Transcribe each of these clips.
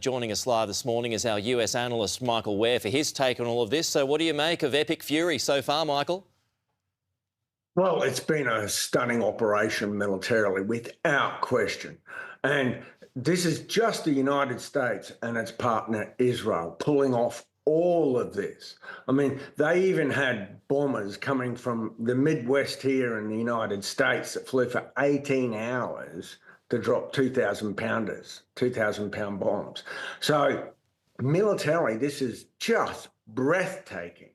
Joining us live this morning is our US analyst, Michael Ware, for his take on all of this. So what do you make of epic fury so far, Michael? Well, it's been a stunning operation militarily, without question. And this is just the United States and its partner Israel pulling off all of this. I mean, they even had bombers coming from the Midwest here in the United States that flew for 18 hours to drop 2,000-pounders, 2,000-pound bombs. So militarily, this is just breathtaking.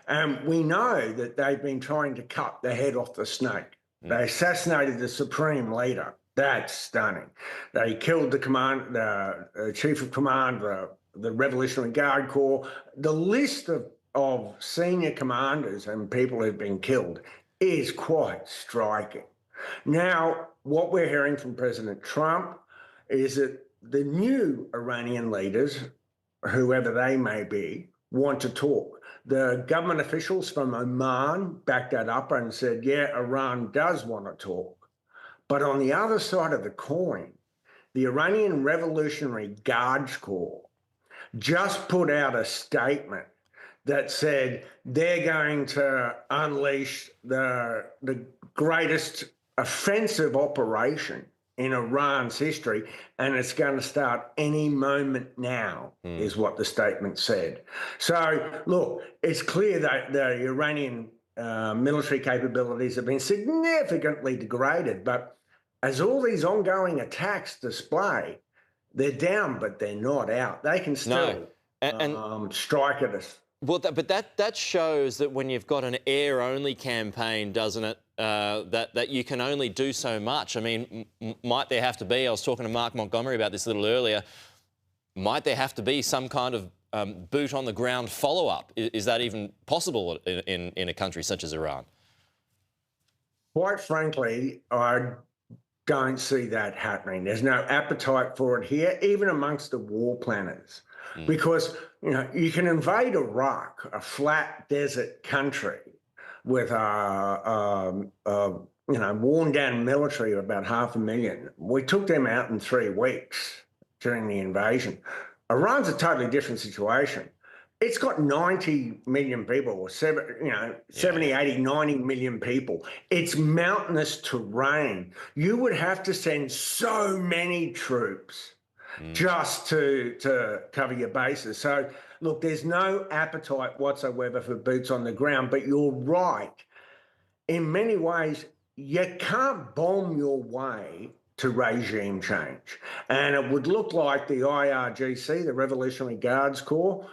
And we know that they've been trying to cut the head off the snake. They assassinated the supreme leader. That's stunning. They killed the chief of command, the Revolutionary Guard Corps. The list of senior commanders and people who've been killed is quite striking. Now, what we're hearing from President Trump is that the new Iranian leaders, whoever they may be, want to talk. The government officials from Oman backed that up and said, yeah, Iran does want to talk. But on the other side of the coin, the Iranian Revolutionary Guards Corps just put out a statement that said they're going to unleash the greatest offensive operation in Iran's history, and it's going to start any moment now, is what the statement said. So, look, it's clear that the Iranian military capabilities have been significantly degraded, but as all these ongoing attacks display, they're down, but they're not out. They can still strike at us. Well, but that shows that when you've got an air-only campaign, doesn't it, that you can only do so much. I mean, might there have to be, I was talking to Mark Montgomery about this a little earlier, might there have to be some kind of boot-on-the-ground follow-up? Is that even possible in a country such as Iran? Quite frankly, I don't see that happening. There's no appetite for it here, even amongst the war planners. Because, you know, you can invade Iraq, a flat desert country with worn down military of about 500,000. We took them out in 3 weeks during the invasion. Iran's a totally different situation. It's got 90 million people, or 70, 80, 90 million people. It's mountainous terrain. You would have to send so many troops just to cover your bases. So, look, there's no appetite whatsoever for boots on the ground, but you're right. In many ways, you can't bomb your way to regime change. And it would look like the IRGC, the Revolutionary Guards Corps,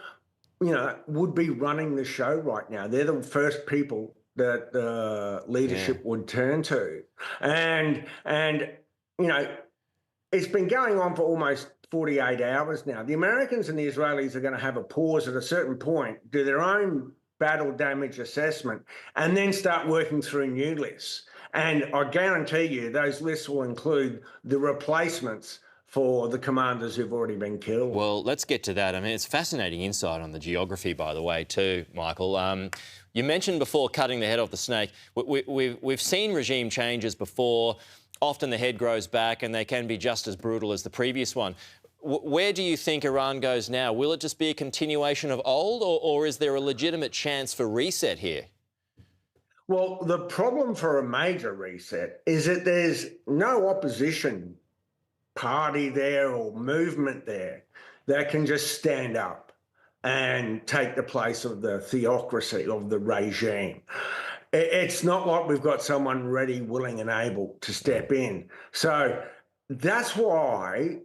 would be running the show right now. They're the first people that the leadership would turn to. And it's been going on for almost 48 hours now. The Americans and the Israelis are going to have a pause at a certain point, do their own battle damage assessment, and then start working through new lists. And I guarantee you those lists will include the replacements for the commanders who've already been killed. Well, let's get to that. I mean, it's fascinating insight on the geography, by the way, too, Michael. You mentioned before cutting the head off the snake. We've seen regime changes before. Often the head grows back and they can be just as brutal as the previous one. Where do you think Iran goes now? Will it just be a continuation of old, or is there a legitimate chance for reset here? Well, the problem for a major reset is that there's no opposition party there or movement there that can just stand up and take the place of the theocracy of the regime. It's not like we've got someone ready, willing and able to step in. So that's why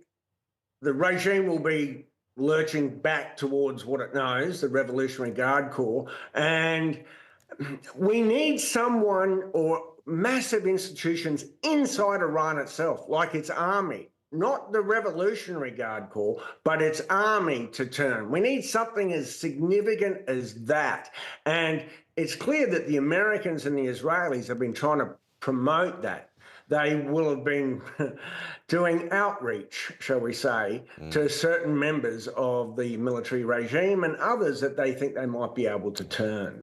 the regime will be lurching back towards what it knows, the Revolutionary Guard Corps. And we need someone or massive institutions inside Iran itself, like its army, not the Revolutionary Guard Corps, but its army to turn. We need something as significant as that. And it's clear that the Americans and the Israelis have been trying to promote that. They will have been doing outreach, shall we say, to certain members of the military regime and others that they think they might be able to turn.